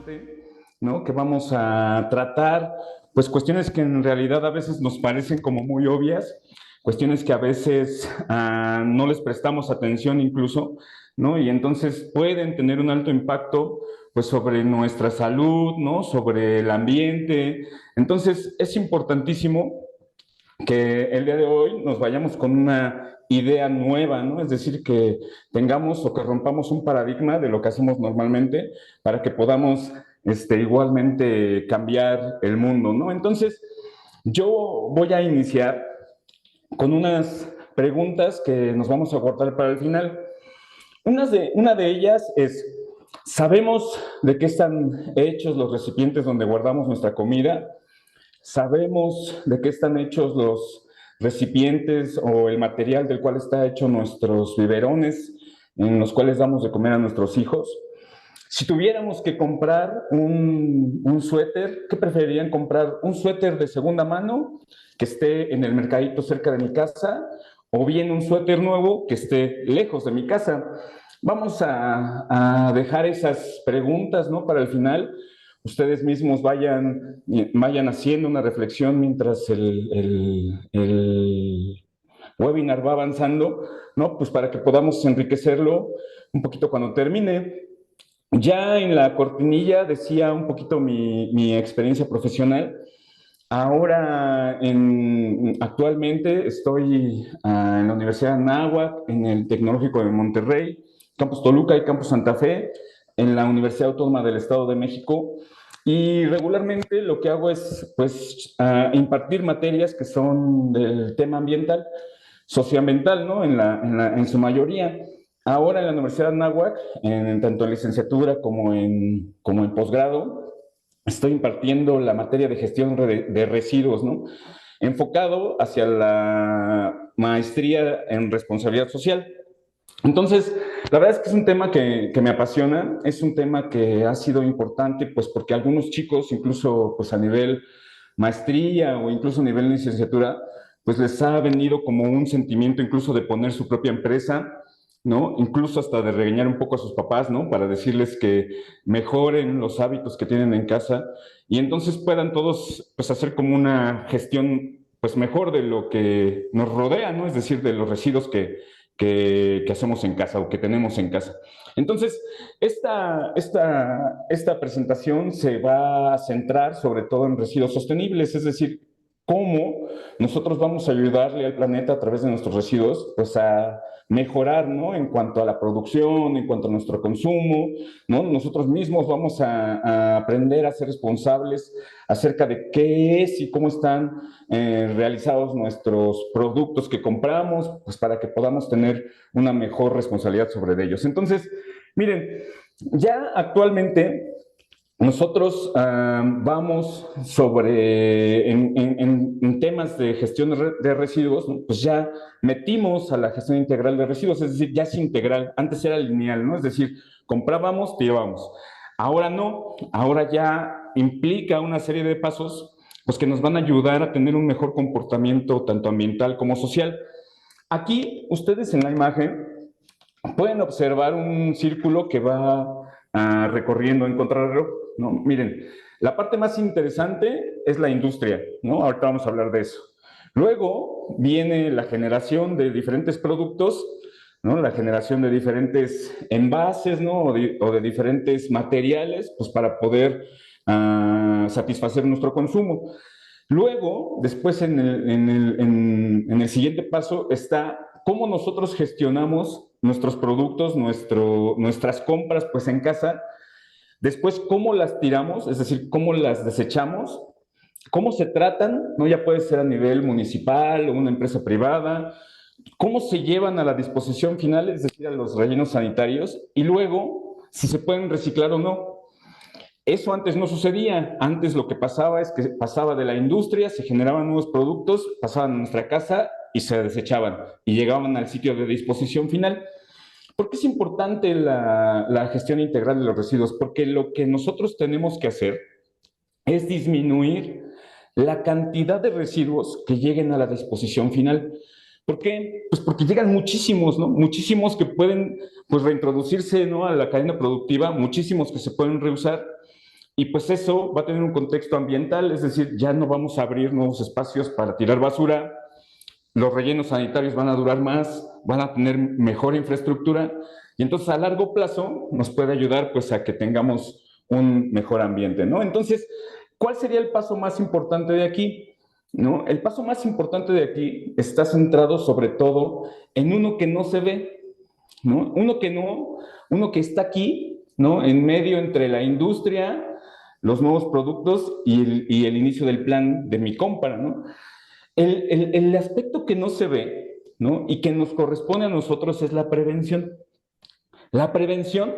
interesante, ¿no? Que vamos a tratar, pues cuestiones que en realidad a veces nos parecen como muy obvias, cuestiones que a veces no les prestamos atención incluso, ¿no? Y entonces pueden tener un alto impacto, pues sobre nuestra salud, ¿no? Sobre el ambiente. Entonces es importantísimo que el día de hoy nos vayamos con una idea nueva, ¿no? Es decir, que tengamos o que rompamos un paradigma de lo que hacemos normalmente para que podamos igualmente cambiar el mundo, ¿no? Entonces, yo voy a iniciar con unas preguntas que nos vamos a guardar para el final. Una de ellas es, ¿sabemos de qué están hechos los recipientes donde guardamos nuestra comida? ¿Sabemos de qué están hechos los recipientes o el material del cual está hecho nuestros biberones en los cuales damos de comer a nuestros hijos? Si tuviéramos que comprar un suéter, ¿qué preferirían comprar? ¿Un suéter de segunda mano que esté en el mercadito cerca de mi casa o bien un suéter nuevo que esté lejos de mi casa? Vamos a dejar esas preguntas, ¿no? Para el final. Ustedes mismos vayan haciendo una reflexión mientras el webinar va avanzando, ¿no? Pues para que podamos enriquecerlo un poquito cuando termine. Ya en la cortinilla decía un poquito mi experiencia profesional. Ahora, actualmente estoy en la Universidad de Anáhuac, en el Tecnológico de Monterrey, Campus Toluca y Campus Santa Fe, en la Universidad Autónoma del Estado de México. Y regularmente lo que hago es, pues, impartir materias que son del tema ambiental, socioambiental, ¿no? En su mayoría. Ahora en la Universidad de Anáhuac, tanto en licenciatura como en posgrado, estoy impartiendo la materia de gestión de residuos, ¿no? Enfocado hacia la maestría en responsabilidad social. Entonces, la verdad es que es un tema que me apasiona, es un tema que ha sido importante, pues porque algunos chicos, incluso pues a nivel maestría o incluso a nivel licenciatura, pues les ha venido como un sentimiento incluso de poner su propia empresa, ¿no? Incluso hasta de regañar un poco a sus papás, ¿no? Para decirles que mejoren los hábitos que tienen en casa y entonces puedan todos, pues, hacer como una gestión, pues, mejor de lo que nos rodea, ¿no? Es decir, de los residuos que hacemos en casa o que tenemos en casa. Entonces, esta presentación se va a centrar sobre todo en residuos sostenibles, es decir, cómo nosotros vamos a ayudarle al planeta a través de nuestros residuos, pues a mejorar, ¿no? En cuanto a la producción, en cuanto a nuestro consumo, ¿no? Nosotros mismos vamos a aprender a ser responsables acerca de qué es y cómo están realizados nuestros productos que compramos, pues para que podamos tener una mejor responsabilidad sobre ellos. Entonces, miren, ya actualmente nosotros vamos en temas de gestión de residuos, ¿no? Pues ya metimos a la gestión integral de residuos, es decir, ya es integral, antes era lineal, ¿no? Es decir, comprábamos, te llevábamos. Ahora no, ahora ya implica una serie de pasos pues, que nos van a ayudar a tener un mejor comportamiento tanto ambiental como social. Aquí, ustedes en la imagen pueden observar un círculo que va recorriendo en contrarreloj, ¿no? Miren, la parte más interesante es la industria, ¿no? Ahorita vamos a hablar de eso. Luego viene la generación de diferentes productos, ¿no? La generación de diferentes envases, ¿no? O de diferentes materiales, pues para poder satisfacer nuestro consumo. Luego, después en el siguiente paso está cómo nosotros gestionamos nuestros productos, nuestras compras pues en casa. Después, cómo las tiramos, es decir, cómo las desechamos, cómo se tratan, ¿no? Ya puede ser a nivel municipal o una empresa privada, cómo se llevan a la disposición final, es decir, a los rellenos sanitarios, y luego, si se pueden reciclar o no. Eso antes no sucedía. Antes lo que pasaba es que pasaba de la industria, se generaban nuevos productos, pasaban a nuestra casa y se desechaban y llegaban al sitio de disposición final. ¿Por qué es importante la gestión integral de los residuos? Porque lo que nosotros tenemos que hacer es disminuir la cantidad de residuos que lleguen a la disposición final. ¿Por qué? Pues porque llegan muchísimos, ¿no? Muchísimos que pueden pues reintroducirse, ¿no? A la cadena productiva, muchísimos que se pueden reusar. Y pues eso va a tener un contexto ambiental, es decir, ya no vamos a abrir nuevos espacios para tirar basura, los rellenos sanitarios van a durar más, van a tener mejor infraestructura y entonces a largo plazo nos puede ayudar pues a que tengamos un mejor ambiente, ¿no? Entonces, ¿cuál sería el paso más importante de aquí? ¿No? El paso más importante de aquí está centrado sobre todo en uno que no se ve, ¿no? Uno que está aquí, ¿no? En medio entre la industria, los nuevos productos y el inicio del plan de mi compra, ¿no? El aspecto que no se ve, ¿no? Y que nos corresponde a nosotros es la prevención. La prevención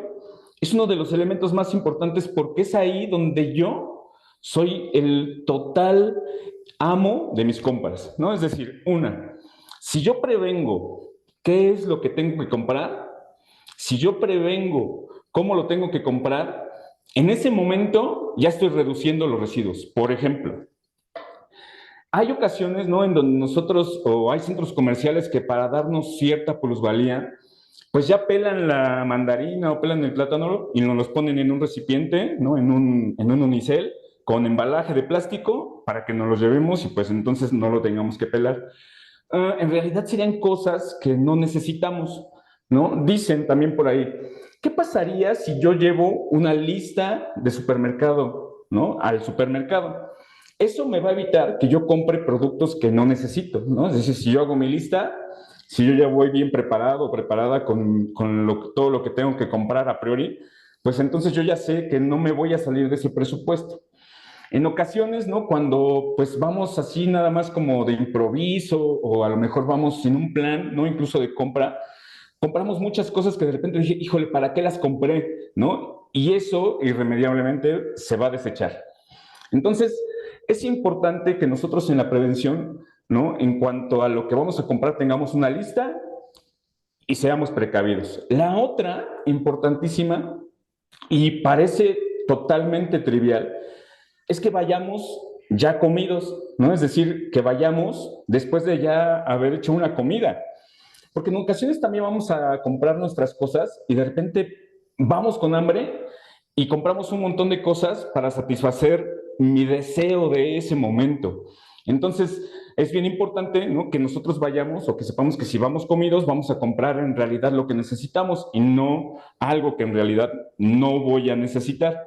es uno de los elementos más importantes porque es ahí donde yo soy el total amo de mis compras, ¿no? Es decir, si yo prevengo qué es lo que tengo que comprar, si yo prevengo cómo lo tengo que comprar, en ese momento ya estoy reduciendo los residuos. Por ejemplo, hay ocasiones, ¿no? En donde nosotros, o hay centros comerciales que para darnos cierta plusvalía, pues ya pelan la mandarina o pelan el plátano y nos los ponen en un recipiente, ¿no? En un unicel con embalaje de plástico para que nos los llevemos y pues entonces no lo tengamos que pelar. En realidad serían cosas que no necesitamos, ¿no? Dicen también por ahí, ¿qué pasaría si yo llevo una lista de supermercado, ¿no? Al supermercado. Eso me va a evitar que yo compre productos que no necesito, ¿no? Es decir, si yo hago mi lista, si yo ya voy bien preparado o preparada con todo lo que tengo que comprar a priori, pues entonces yo ya sé que no me voy a salir de ese presupuesto. En ocasiones, ¿no? Cuando pues vamos así nada más como de improviso o a lo mejor vamos sin un plan, ¿no? Incluso de compra, compramos muchas cosas que de repente dije, híjole, ¿para qué las compré? ¿No? Y eso irremediablemente se va a desechar. Entonces, es importante que nosotros en la prevención, ¿no? En cuanto a lo que vamos a comprar, tengamos una lista y seamos precavidos. La otra, importantísima, y parece totalmente trivial, es que vayamos ya comidos, ¿no? Es decir, que vayamos después de ya haber hecho una comida. Porque en ocasiones también vamos a comprar nuestras cosas y de repente vamos con hambre y compramos un montón de cosas para satisfacer mi deseo de ese momento. Entonces, es bien importante, ¿no? Que nosotros vayamos o que sepamos que si vamos comidos, vamos a comprar en realidad lo que necesitamos y no algo que en realidad no voy a necesitar.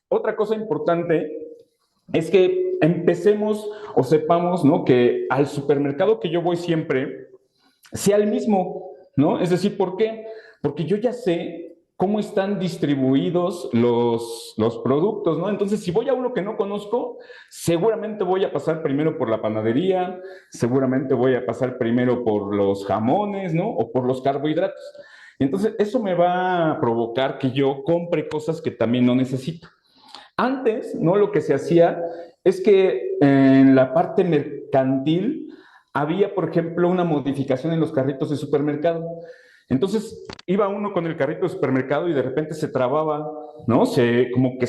Otra cosa importante es que empecemos o sepamos, ¿no? Que al supermercado que yo voy siempre sea el mismo, ¿no? Es decir, ¿por qué? Porque yo ya sé cómo están distribuidos los productos, ¿no? Entonces, si voy a uno que no conozco, seguramente voy a pasar primero por la panadería, seguramente voy a pasar primero por los jamones, ¿no? O por los carbohidratos. Entonces, eso me va a provocar que yo compre cosas que también no necesito. Antes, ¿no? Lo que se hacía es que en la parte mercantil había, por ejemplo, una modificación en los carritos de supermercado. Entonces, iba uno con el carrito de supermercado y de repente se trababa, ¿no? Como que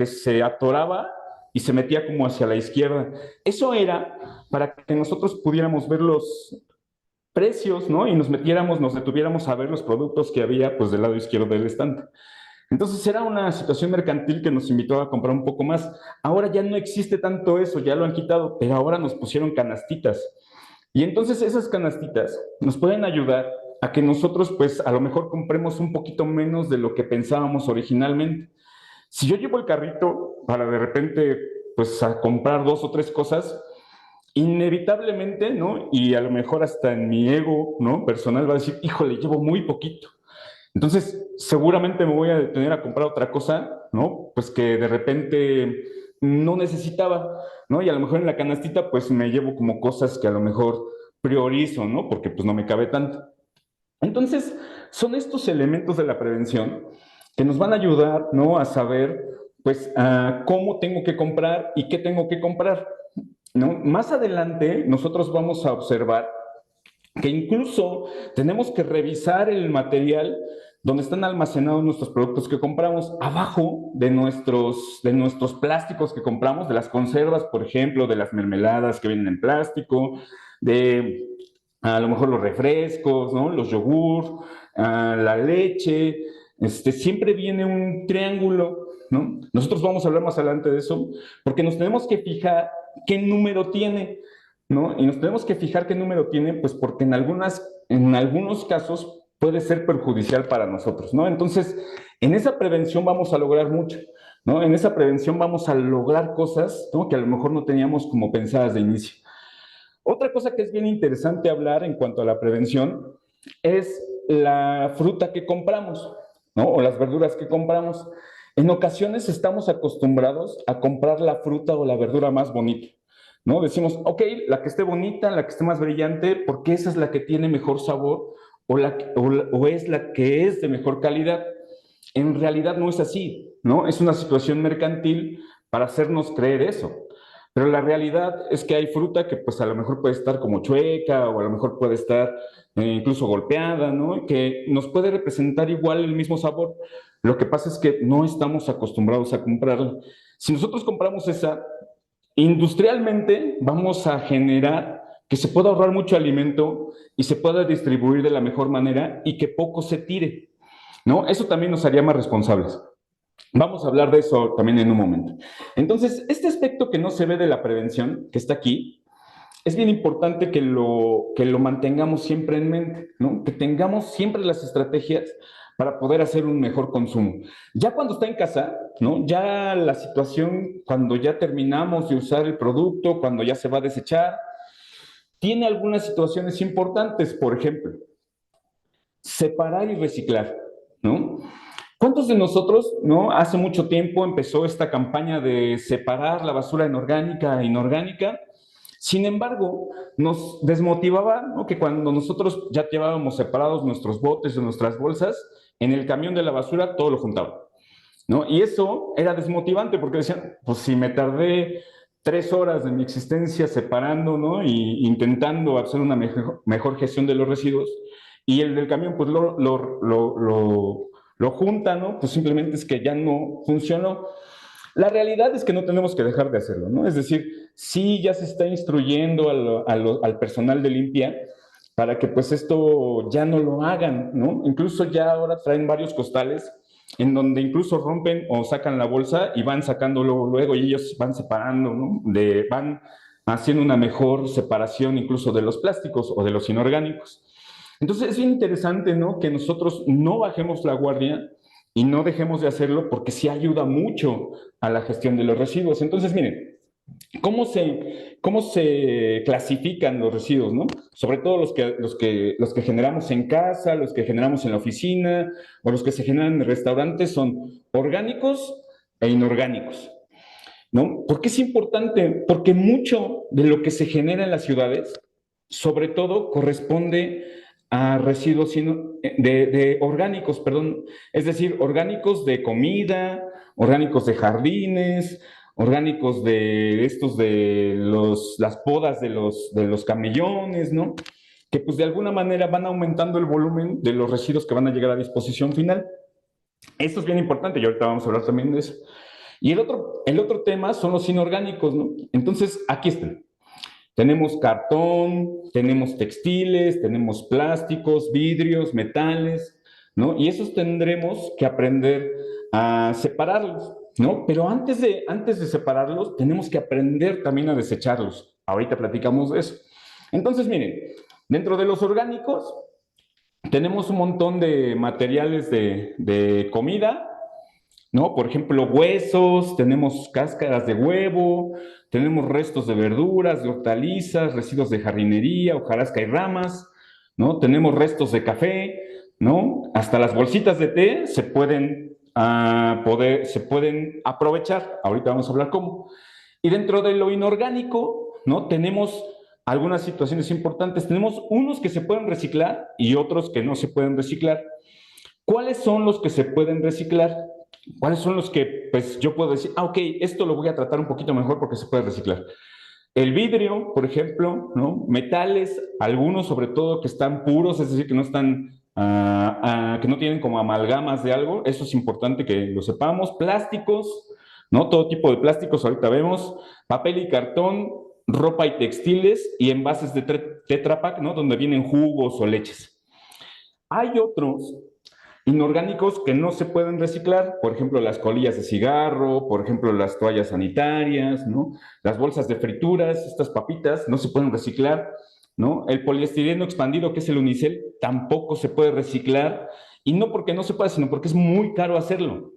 se atoraba y se metía como hacia la izquierda. Eso era para que nosotros pudiéramos ver los precios, ¿no? Y nos detuviéramos a ver los productos que había, pues, del lado izquierdo del estante. Entonces era una situación mercantil que nos invitó a comprar un poco más. Ahora ya no existe tanto eso, ya lo han quitado, pero ahora nos pusieron canastitas. Y entonces esas canastitas nos pueden ayudar a que nosotros pues a lo mejor compremos un poquito menos de lo que pensábamos originalmente. Si yo llevo el carrito para de repente pues a comprar dos o tres cosas, inevitablemente, ¿no? Y a lo mejor hasta en mi ego, ¿no? Personal va a decir, híjole, llevo muy poquito. Entonces, seguramente me voy a detener a comprar otra cosa, ¿no? Pues que de repente no necesitaba, ¿no? Y a lo mejor en la canastita, pues me llevo como cosas que a lo mejor priorizo, ¿no? Porque pues no me cabe tanto. Entonces, son estos elementos de la prevención que nos van a ayudar, ¿no? A saber, pues, cómo tengo que comprar y qué tengo que comprar, ¿no? Más adelante, nosotros vamos a observar que incluso tenemos que revisar el material donde están almacenados nuestros productos que compramos, abajo de nuestros plásticos que compramos, de las conservas, por ejemplo, de las mermeladas que vienen en plástico, de a lo mejor los refrescos, ¿no? Los yogur, la leche, siempre viene un triángulo, ¿no? Nosotros vamos a hablar más adelante de eso, porque nos tenemos que fijar qué número tiene, ¿no? Y nos tenemos que fijar qué número tiene, pues porque en algunos casos puede ser perjudicial para nosotros, ¿no? Entonces, en esa prevención vamos a lograr mucho, ¿no? En esa prevención vamos a lograr cosas, ¿no? Que a lo mejor no teníamos como pensadas de inicio. Otra cosa que es bien interesante hablar en cuanto a la prevención es la fruta que compramos, ¿no? O las verduras que compramos. En ocasiones estamos acostumbrados a comprar la fruta o la verdura más bonita, ¿no? Decimos, ok, la que esté bonita, la que esté más brillante, porque esa es la que tiene mejor sabor o es la que es de mejor calidad. En realidad no es así, ¿no? Es una situación mercantil para hacernos creer eso. Pero la realidad es que hay fruta que pues a lo mejor puede estar como chueca o a lo mejor puede estar incluso golpeada, ¿no? Que nos puede representar igual el mismo sabor. Lo que pasa es que no estamos acostumbrados a comprarla. Si nosotros compramos esa, industrialmente vamos a generar que se pueda ahorrar mucho alimento y se pueda distribuir de la mejor manera y que poco se tire, ¿no? Eso también nos haría más responsables. Vamos a hablar de eso también en un momento. Entonces, este aspecto que no se ve de la prevención, que está aquí, es bien importante que lo mantengamos siempre en mente, ¿no? Que tengamos siempre las estrategias para poder hacer un mejor consumo. Ya cuando está en casa, ¿no? Ya la situación, cuando ya terminamos de usar el producto, cuando ya se va a desechar, tiene algunas situaciones importantes, por ejemplo, separar y reciclar, ¿no? ¿Cuántos de nosotros, no? Hace mucho tiempo empezó esta campaña de separar la basura en orgánica e inorgánica. Sin embargo, nos desmotivaba, ¿no? Que cuando nosotros ya llevábamos separados nuestros botes o nuestras bolsas, en el camión de la basura todo lo juntaba, ¿no? Y eso era desmotivante porque decían, pues si me tardé 3 horas de mi existencia separando, ¿no? Y intentando hacer una mejor gestión de los residuos, y el del camión pues lo junta, ¿no? Pues simplemente es que ya no funcionó. La realidad es que no tenemos que dejar de hacerlo, ¿no? Es decir, sí ya se está instruyendo al personal de limpia para que pues esto ya no lo hagan, ¿no? Incluso ya ahora traen varios costales en donde incluso rompen o sacan la bolsa y van sacándolo luego y ellos van separando, ¿no? Van haciendo una mejor separación incluso de los plásticos o de los inorgánicos. Entonces es bien interesante, ¿no? Que nosotros no bajemos la guardia y no dejemos de hacerlo porque sí ayuda mucho a la gestión de los residuos. Entonces, miren, cómo se clasifican los residuos, ¿no? Sobre todo los que generamos en casa, los que generamos en la oficina o los que se generan en restaurantes son orgánicos e inorgánicos, ¿no? ¿Por qué es importante? Porque mucho de lo que se genera en las ciudades, sobre todo, corresponde a residuos de orgánicos, perdón, es decir, orgánicos de comida, orgánicos de jardines, orgánicos de estos de las podas de los camellones, ¿no? Que pues de alguna manera van aumentando el volumen de los residuos que van a llegar a disposición final. Esto es bien importante y ahorita vamos a hablar también de eso. Y el otro tema son los inorgánicos, ¿no? Entonces, aquí están. Tenemos cartón, tenemos textiles, tenemos plásticos, vidrios, metales, ¿no? Y esos tendremos que aprender a separarlos, ¿no? Pero antes de separarlos, tenemos que aprender también a desecharlos. Ahorita platicamos de eso. Entonces, miren, dentro de los orgánicos, tenemos un montón de materiales de comida, ¿no? Por ejemplo, huesos, tenemos cáscaras de huevo, tenemos restos de verduras, de hortalizas, residuos de jardinería, hojarasca y ramas, ¿no? Tenemos restos de café, ¿no? Hasta las bolsitas de té se pueden aprovechar. Ahorita vamos a hablar cómo. Y dentro de lo inorgánico, ¿no? Tenemos algunas situaciones importantes. Tenemos unos que se pueden reciclar y otros que no se pueden reciclar. ¿Cuáles son los que se pueden reciclar? ¿Cuáles son los que, pues, yo puedo decir, ok, esto lo voy a tratar un poquito mejor porque se puede reciclar? El vidrio, por ejemplo, ¿no? Metales, algunos sobre todo que están puros, es decir, que no están, que no tienen como amalgamas de algo, eso es importante que lo sepamos. Plásticos, ¿no? Todo tipo de plásticos, ahorita vemos. Papel y cartón, ropa y textiles y envases de Tetra Pak, ¿no? Donde vienen jugos o leches. Hay otros Inorgánicos que no se pueden reciclar, por ejemplo, las colillas de cigarro, por ejemplo, las toallas sanitarias, ¿no? Las bolsas de frituras, estas papitas, no se pueden reciclar, ¿no? El poliestireno expandido, que es el unicel, tampoco se puede reciclar, y no porque no se pueda, sino porque es muy caro hacerlo.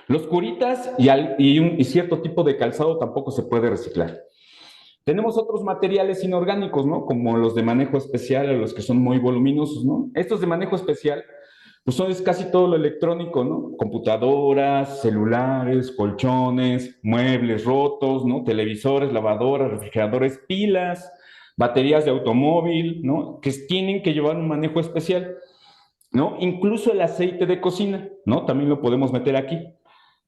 Los curitas y cierto tipo de calzado tampoco se puede reciclar. Tenemos otros materiales inorgánicos, ¿no? Como los de manejo especial, o los que son muy voluminosos, ¿no? Estos de manejo especial, pues son es casi todo lo electrónico, ¿no? Computadoras, celulares, colchones, muebles rotos, ¿no? Televisores, lavadoras, refrigeradores, pilas, baterías de automóvil, ¿no? Que tienen que llevar un manejo especial, ¿no? Incluso el aceite de cocina, ¿no? También lo podemos meter aquí.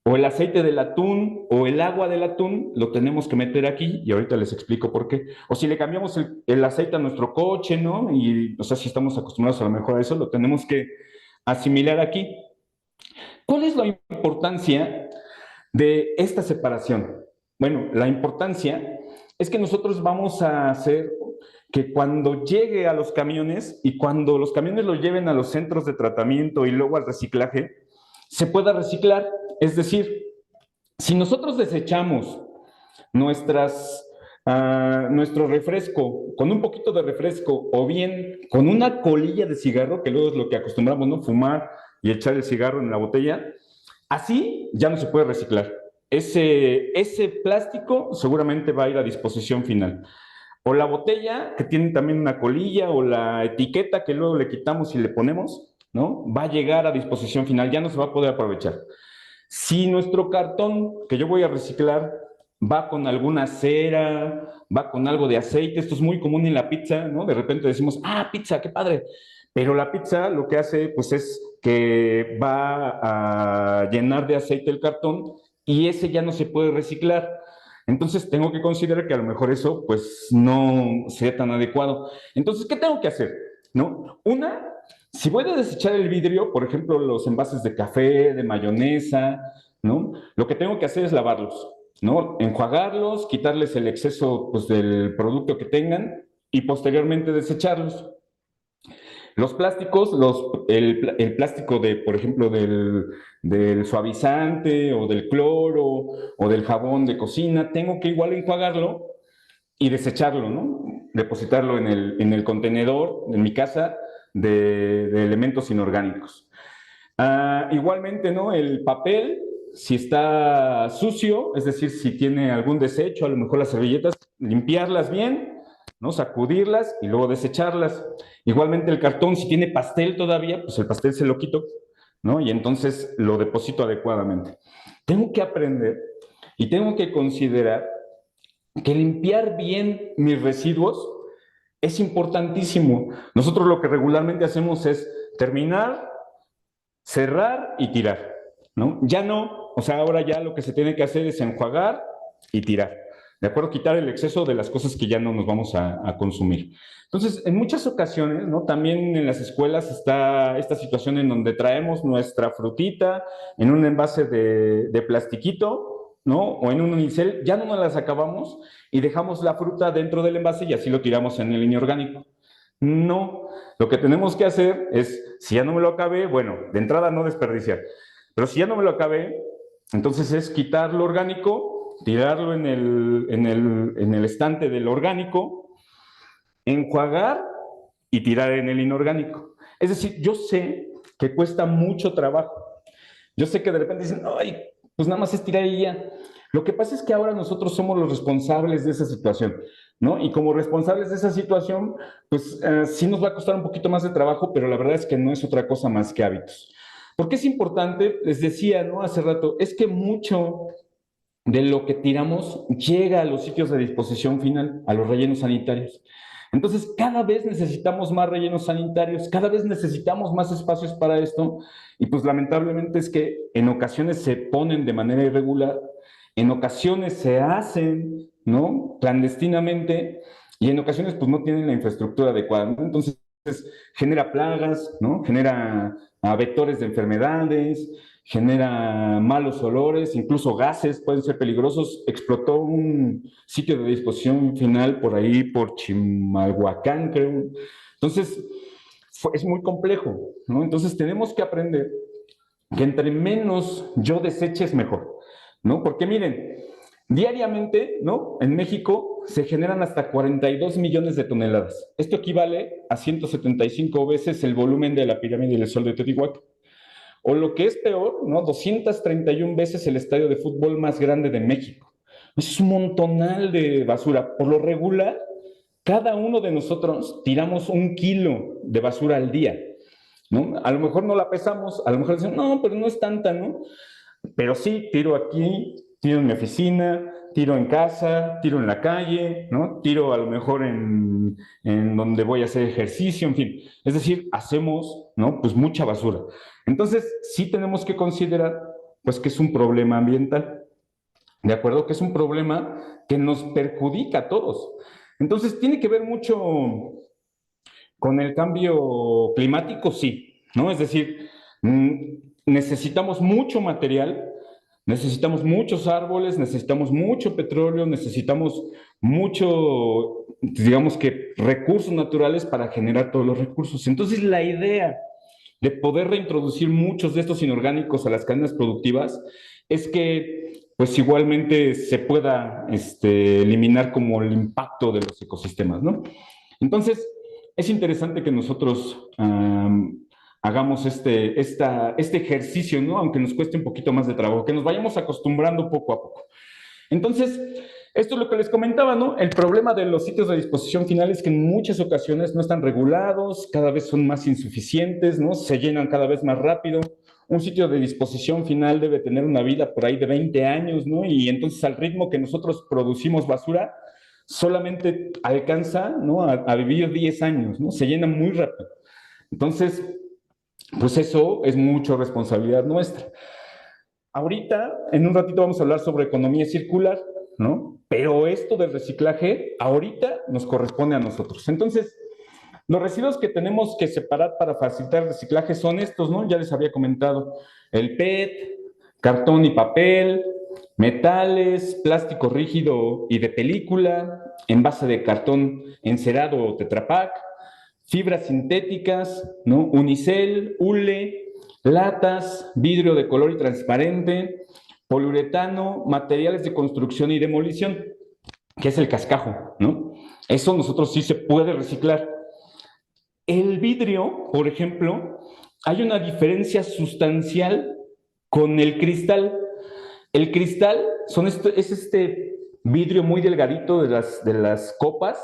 O el aceite del atún o el agua del atún lo tenemos que meter aquí y ahorita les explico por qué. O si le cambiamos el aceite a nuestro coche, ¿no? Y, o sea, si estamos acostumbrados a lo mejor a eso, lo tenemos que asimilar aquí. ¿Cuál es la importancia de esta separación? Bueno, la importancia es que nosotros vamos a hacer que cuando llegue a los camiones y cuando los camiones lo lleven a los centros de tratamiento y luego al reciclaje, se pueda reciclar. Es decir, si nosotros desechamos nuestro refresco con un poquito de refresco o bien con una colilla de cigarro, que luego es lo que acostumbramos, ¿no? Fumar y echar el cigarro en la botella, así ya no se puede reciclar. Ese plástico seguramente va a ir a disposición final. O la botella, que tiene también una colilla, o la etiqueta que luego le quitamos y le ponemos, ¿no? Va a llegar a disposición final, ya no se va a poder aprovechar. Si nuestro cartón que yo voy a reciclar va con alguna cera, va con algo de aceite, esto es muy común en la pizza, ¿no? De repente decimos, ah, pizza, qué padre. Pero la pizza lo que hace, pues, es que va a llenar de aceite el cartón y ese ya no se puede reciclar. Entonces tengo que considerar que a lo mejor eso, pues, no sea tan adecuado. Entonces, ¿qué tengo que hacer? ¿No? Una, si voy a desechar el vidrio, por ejemplo, los envases de café, de mayonesa, ¿no? Lo que tengo que hacer es lavarlos, ¿no? Enjuagarlos, quitarles el exceso, pues, del producto que tengan y posteriormente desecharlos. Los plásticos, el plástico de, por ejemplo, del suavizante o del cloro o del jabón de cocina, tengo que igual enjuagarlo y desecharlo, ¿no? Depositarlo en el contenedor, en mi casa, de elementos inorgánicos. Igualmente, ¿no? El papel, si está sucio, es decir, si tiene algún desecho, a lo mejor las servilletas, limpiarlas bien, ¿no? Sacudirlas y luego desecharlas. Igualmente el cartón, si tiene pastel todavía, pues el pastel se lo quito, ¿no? Y entonces lo deposito adecuadamente. Tengo que aprender y tengo que considerar que limpiar bien mis residuos es importantísimo. Nosotros lo que regularmente hacemos es terminar, cerrar y tirar, ¿no? Ya no, o sea, ahora ya lo que se tiene que hacer es enjuagar y tirar, ¿de acuerdo? Quitar el exceso de las cosas que ya no nos vamos a consumir. Entonces, en muchas ocasiones, ¿no? También en las escuelas está esta situación en donde traemos nuestra frutita en un envase de plastiquito, ¿no? O en un unicel, ya no nos las acabamos y dejamos la fruta dentro del envase y así lo tiramos en el inorgánico. No, lo que tenemos que hacer es, si ya no me lo acabé, bueno, de entrada no desperdiciar, pero si ya no me lo acabé, entonces es quitar lo orgánico, tirarlo en el estante del orgánico, enjuagar y tirar en el inorgánico. Es decir, yo sé que cuesta mucho trabajo. Yo sé que de repente dicen, ay, pues nada más es tirar y ya. Lo que pasa es que ahora nosotros somos los responsables de esa situación, ¿no? Y como responsables de esa situación, pues sí nos va a costar un poquito más de trabajo, pero la verdad es que no es otra cosa más que hábitos. Porque es importante, les decía, ¿no? Hace rato, es que mucho de lo que tiramos llega a los sitios de disposición final, a los rellenos sanitarios. Entonces, cada vez necesitamos más rellenos sanitarios, cada vez necesitamos más espacios para esto, y pues lamentablemente es que en ocasiones se ponen de manera irregular, en ocasiones se hacen, ¿no? Clandestinamente, y en ocasiones pues no tienen la infraestructura adecuada, ¿no? Entonces, genera plagas, ¿no? Genera vectores de enfermedades, genera malos olores, incluso gases pueden ser peligrosos. Explotó un sitio de disposición final por ahí, por Chimalhuacán, creo. Entonces, es muy complejo, ¿no? Entonces tenemos que aprender que entre menos yo deseche es mejor, ¿no? Porque miren, diariamente, ¿no? En México se generan hasta 42 millones de toneladas. Esto equivale a 175 veces el volumen de la pirámide del Sol de Teotihuacán. O lo que es peor, ¿no? 231 veces el estadio de fútbol más grande de México. Es un montonal de basura. Por lo regular, cada uno de nosotros tiramos 1 kilo de basura al día, ¿no? A lo mejor no la pesamos, a lo mejor decimos, no, pero no es tanta, ¿no? Pero sí, tiro aquí, tiro en mi oficina, tiro en casa, tiro en la calle, ¿no? Tiro a lo mejor en donde voy a hacer ejercicio, en fin. Es decir, hacemos, ¿no? Pues mucha basura. Entonces, sí tenemos que considerar, pues, que es un problema ambiental, ¿de acuerdo? Que es un problema que nos perjudica a todos. Entonces, tiene que ver mucho con el cambio climático, sí, ¿no? Es decir, necesitamos mucho material, necesitamos muchos árboles, necesitamos mucho petróleo, necesitamos mucho, digamos que, recursos naturales para generar todos los recursos. Entonces, la idea de poder reintroducir muchos de estos inorgánicos a las cadenas productivas es que, pues, igualmente se pueda eliminar como el impacto de los ecosistemas, ¿no? Entonces, es interesante que nosotros hagamos este ejercicio, ¿no? Aunque nos cueste un poquito más de trabajo, que nos vayamos acostumbrando poco a poco. Entonces, esto es lo que les comentaba, ¿no? El problema de los sitios de disposición final es que en muchas ocasiones no están regulados, cada vez son más insuficientes, ¿no? Se llenan cada vez más rápido. Un sitio de disposición final debe tener una vida por ahí de 20 años, ¿no? Y entonces al ritmo que nosotros producimos basura, solamente alcanza, ¿no? a vivir 10 años, ¿no? Se llena muy rápido. Entonces, pues eso es mucha responsabilidad nuestra. Ahorita, en un ratito vamos a hablar sobre economía circular, ¿no? Pero esto del reciclaje, ahorita nos corresponde a nosotros. Entonces, los residuos que tenemos que separar para facilitar el reciclaje son estos, ¿no? Ya les había comentado, el PET, cartón y papel, metales, plástico rígido y de película, envase de cartón encerado o Tetra Pak, fibras sintéticas, ¿no? Unicel, hule, latas, vidrio de color y transparente, poliuretano, materiales de construcción y demolición, que es el cascajo, ¿no? Eso nosotros sí se puede reciclar. El vidrio, por ejemplo, hay una diferencia sustancial con el cristal. El cristal es este vidrio muy delgadito de las copas,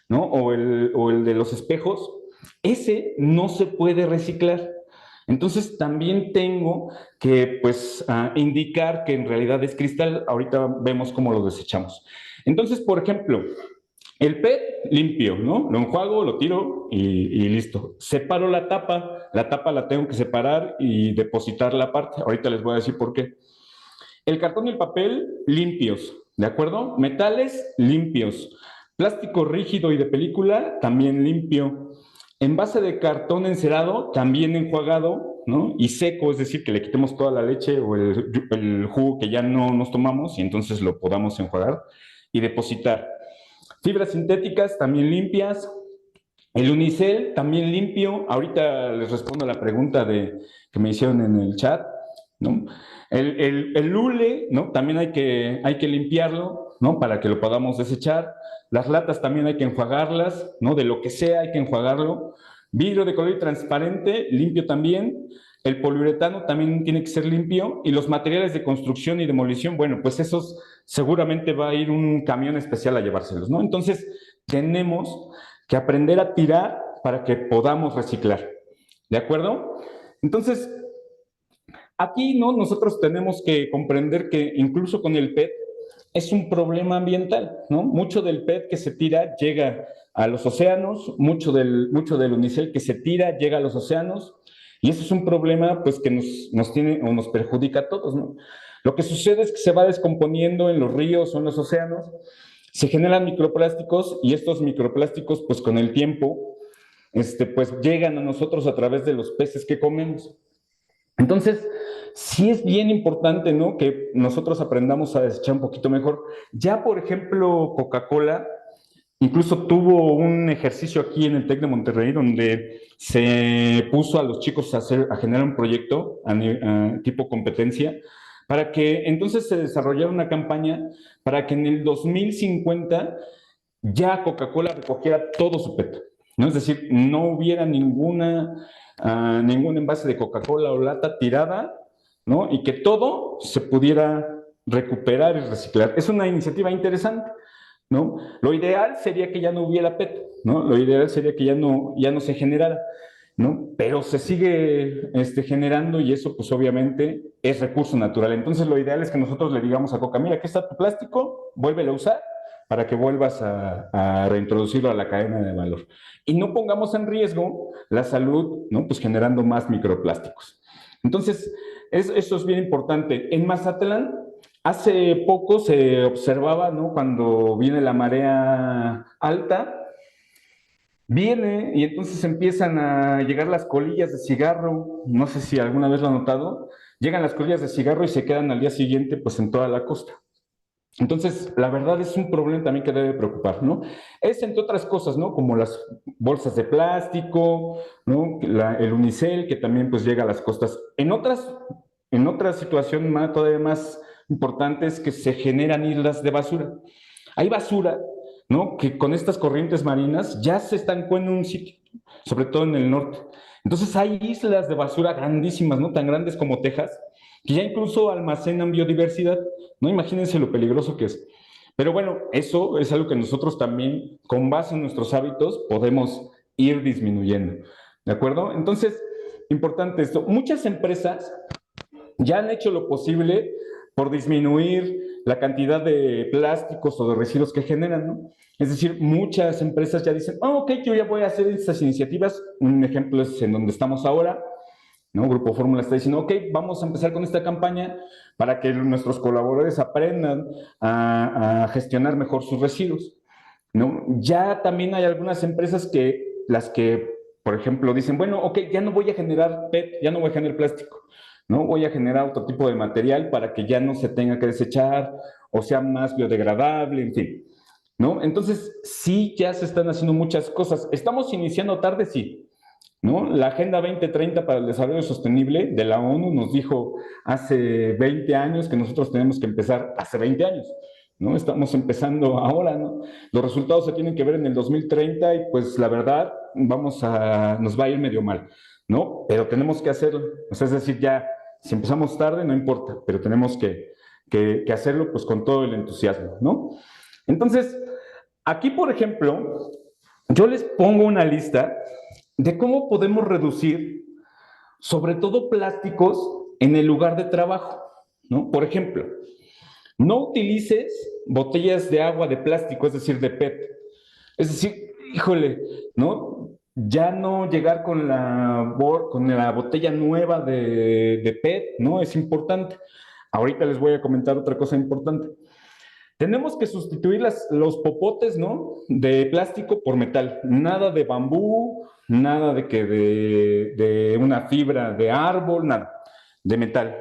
¿no? O el de los espejos. Ese no se puede reciclar. Entonces también tengo que, pues, indicar que en realidad es cristal. Ahorita vemos cómo lo desechamos. Entonces, por ejemplo, el PET limpio, ¿no? Lo enjuago, lo tiro y listo. Separo la tapa la tengo que separar y depositarla aparte. Ahorita les voy a decir por qué. El cartón y el papel limpios, ¿de acuerdo? Metales limpios. Plástico rígido y de película también limpio. Envase de cartón encerado también enjuagado, ¿no? Y seco, es decir, que le quitemos toda la leche o el jugo que ya no nos tomamos y entonces lo podamos enjuagar y depositar. Fibras sintéticas también limpias. El unicel también limpio. Ahorita les respondo a la pregunta que me hicieron en el chat, ¿no? El hule, ¿no? También hay que limpiarlo, ¿no? Para que lo podamos desechar. Las latas también hay que enjuagarlas, ¿no? De lo que sea hay que enjuagarlo. Vidrio de color transparente, limpio también. El poliuretano también tiene que ser limpio. Y los materiales de construcción y demolición, bueno, pues esos seguramente va a ir un camión especial a llevárselos, ¿no? Entonces, tenemos que aprender a tirar para que podamos reciclar. ¿De acuerdo? Entonces, aquí, ¿no? Nosotros tenemos que comprender que incluso con el PET es un problema ambiental, ¿no? Mucho del PET que se tira llega a los océanos, mucho del unicel que se tira llega a los océanos, y eso es un problema, pues, que nos tiene o nos perjudica a todos, ¿no? Lo que sucede es que se va descomponiendo en los ríos o en los océanos, se generan microplásticos y estos microplásticos, pues con el tiempo, pues llegan a nosotros a través de los peces que comemos. Entonces, sí es bien importante, ¿no? Que nosotros aprendamos a desechar un poquito mejor. Ya, por ejemplo, Coca-Cola Incluso tuvo un ejercicio aquí en el TEC de Monterrey donde se puso a los chicos a generar un proyecto tipo competencia para que entonces se desarrollara una campaña para que en el 2050 ya Coca-Cola recogiera todo su PET, ¿no? Es decir, no hubiera ningún envase de Coca-Cola o lata tirada, ¿no? Y que todo se pudiera recuperar y reciclar. Es una iniciativa interesante, ¿no? Lo ideal sería que ya no hubiera PET, ¿no? Lo ideal sería que ya no se generara, ¿no? Pero se sigue generando y eso pues obviamente es recurso natural. Entonces lo ideal es que nosotros le digamos a Coca, mira, aquí está tu plástico, vuélvelo a usar para que vuelvas a reintroducirlo a la cadena de valor. Y no pongamos en riesgo la salud, ¿no? Pues generando más microplásticos. Entonces, eso es bien importante. En Mazatlán, hace poco se observaba, ¿no? Cuando viene la marea alta, viene y entonces empiezan a llegar las colillas de cigarro, no sé si alguna vez lo han notado, llegan las colillas de cigarro y se quedan al día siguiente pues en toda la costa. Entonces, la verdad es un problema también que debe preocupar, ¿no? Es entre otras cosas, ¿no? Como las bolsas de plástico, ¿no? El unicel, que también pues llega a las costas. En otra situación todavía más importante es que se generan islas de basura. Hay basura, ¿no? Que con estas corrientes marinas ya se estancó en un sitio, sobre todo en el norte. Entonces hay islas de basura grandísimas, ¿no? Tan grandes como Texas, que ya incluso almacenan biodiversidad, ¿no? Imagínense lo peligroso que es. Pero bueno, eso es algo que nosotros también, con base en nuestros hábitos, podemos ir disminuyendo, ¿de acuerdo? Entonces, importante esto. Muchas empresas ya han hecho lo posible por disminuir la cantidad de plásticos o de residuos que generan, ¿no? Es decir, muchas empresas ya dicen, oh, ok, yo ya voy a hacer estas iniciativas. Un ejemplo es en donde estamos ahora, ¿no? Grupo Fórmula está diciendo, ok, vamos a empezar con esta campaña para que nuestros colaboradores aprendan a gestionar mejor sus residuos, ¿no? Ya también hay algunas empresas por ejemplo, dicen, bueno, ok, ya no voy a generar PET, ya no voy a generar plástico, ¿no? Voy a generar otro tipo de material para que ya no se tenga que desechar o sea más biodegradable, en fin, ¿no? Entonces, sí, ya se están haciendo muchas cosas. ¿Estamos iniciando tarde? Sí, ¿no? La Agenda 2030 para el Desarrollo Sostenible de la ONU nos dijo hace 20 años que nosotros tenemos que empezar hace 20 años, ¿no? Estamos empezando ahora, ¿no? Los resultados se tienen que ver en el 2030 y pues la verdad nos va a ir medio mal, ¿no? Pero tenemos que hacerlo, o sea, es decir, ya si empezamos tarde no importa, pero tenemos que hacerlo pues con todo el entusiasmo, ¿no? Entonces, aquí por ejemplo, yo les pongo una lista de cómo podemos reducir, sobre todo plásticos, en el lugar de trabajo, ¿no? Por ejemplo, no utilices botellas de agua de plástico, es decir, de PET. Es decir, híjole, ¿no? Ya no llegar con la botella nueva de PET, ¿no? Es importante. Ahorita les voy a comentar otra cosa importante. Tenemos que sustituir los popotes, ¿no? De plástico por metal. Nada de bambú, nada de una fibra de árbol, nada. De metal.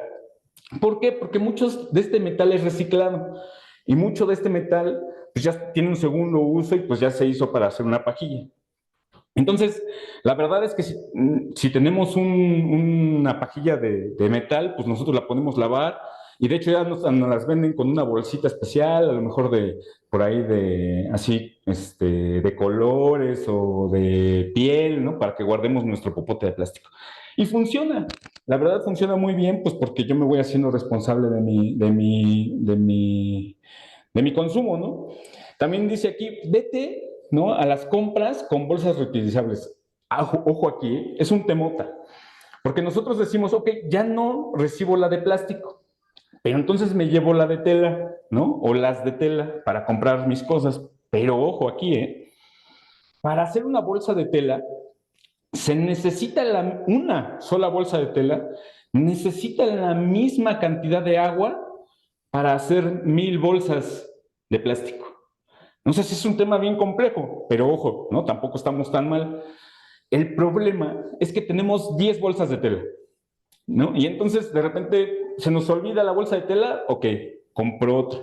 ¿Por qué? Porque muchos de este metal es reciclado. Y mucho de este metal pues ya tiene un segundo uso y pues ya se hizo para hacer una pajilla. Entonces, la verdad es que si tenemos una pajilla de metal, pues nosotros la podemos lavar y de hecho ya nos las venden con una bolsita especial, a lo mejor por ahí así, de colores o de piel, ¿no? Para que guardemos nuestro popote de plástico. Y funciona, la verdad funciona muy bien, pues porque yo me voy haciendo responsable de mi consumo, ¿no? También dice aquí, vete, ¿no? A las compras con bolsas reutilizables. Ojo aquí, ¿eh? Es un temota. Porque nosotros decimos, ok, ya no recibo la de plástico, pero entonces me llevo la de tela, ¿no? O las de tela para comprar mis cosas. Pero ojo aquí, ¿eh? Para hacer una bolsa de tela, se necesita una sola bolsa de tela, necesita la misma cantidad de agua para hacer 1000 bolsas de plástico. No sé si es un tema bien complejo, pero ojo, ¿no? Tampoco estamos tan mal. El problema es que tenemos 10 bolsas de tela, ¿no? Y entonces de repente se nos olvida la bolsa de tela, ok, compro otra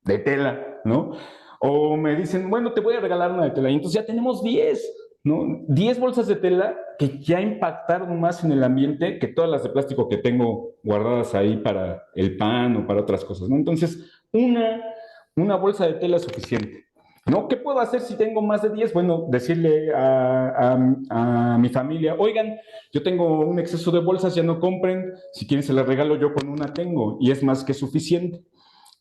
de tela, ¿no? O me dicen, bueno, te voy a regalar una de tela. Y entonces ya tenemos 10, ¿no? 10 bolsas de tela que ya impactaron más en el ambiente que todas las de plástico que tengo guardadas ahí para el pan o para otras cosas, ¿no? Entonces, una bolsa de tela es suficiente. ¿No? ¿Qué puedo hacer si tengo más de 10? Bueno, decirle a mi familia, oigan, yo tengo un exceso de bolsas, ya no compren, si quieren se las regalo, yo con una tengo y es más que suficiente,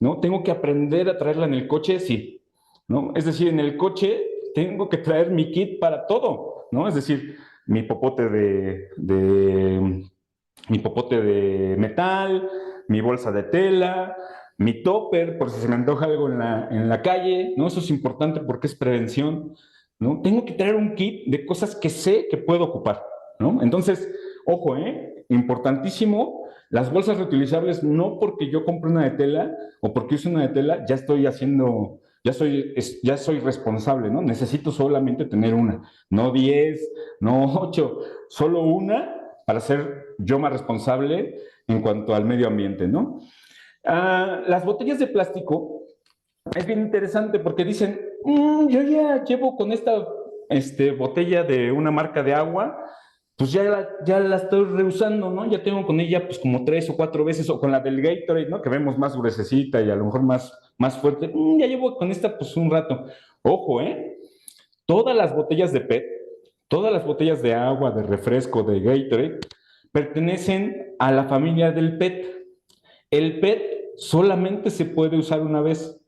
¿no? Tengo que aprender a traerla en el coche, sí, ¿no? Es decir, en el coche tengo que traer mi kit para todo, ¿no? Es decir, mi popote mi popote de metal, mi bolsa de tela, mi topper, por si se me antoja algo en la calle, ¿no? Eso es importante porque es prevención, ¿no? Tengo que traer un kit de cosas que sé que puedo ocupar, ¿no? Entonces, ojo, ¿eh? Importantísimo, las bolsas reutilizables, no porque yo compre una de tela o porque use una de tela, ya estoy haciendo, ya soy responsable, ¿no? Necesito solamente tener una, no 10, no 8, solo una para ser yo más responsable en cuanto al medio ambiente, ¿no? Las botellas de plástico es bien interesante porque dicen, yo ya llevo con esta botella de una marca de agua, pues ya la estoy reusando, ¿no? Ya tengo con ella pues como 3 o 4 veces, o con la del Gatorade, ¿no? Que vemos más gruesecita y a lo mejor más fuerte. Ya llevo con esta pues un rato. Ojo, ¿eh? Todas las botellas de PET, todas las botellas de agua, de refresco, de Gatorade, pertenecen a la familia del PET. El PET solamente se puede usar una vez.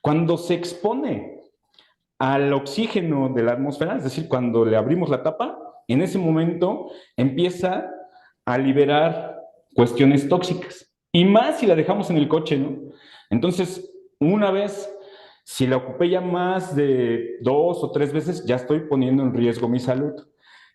Cuando se expone al oxígeno de la atmósfera, es decir, cuando le abrimos la tapa, en ese momento empieza a liberar cuestiones tóxicas. Y más si la dejamos en el coche, ¿no? Entonces, una vez, si la ocupé ya más de 2 o 3 veces, ya estoy poniendo en riesgo mi salud.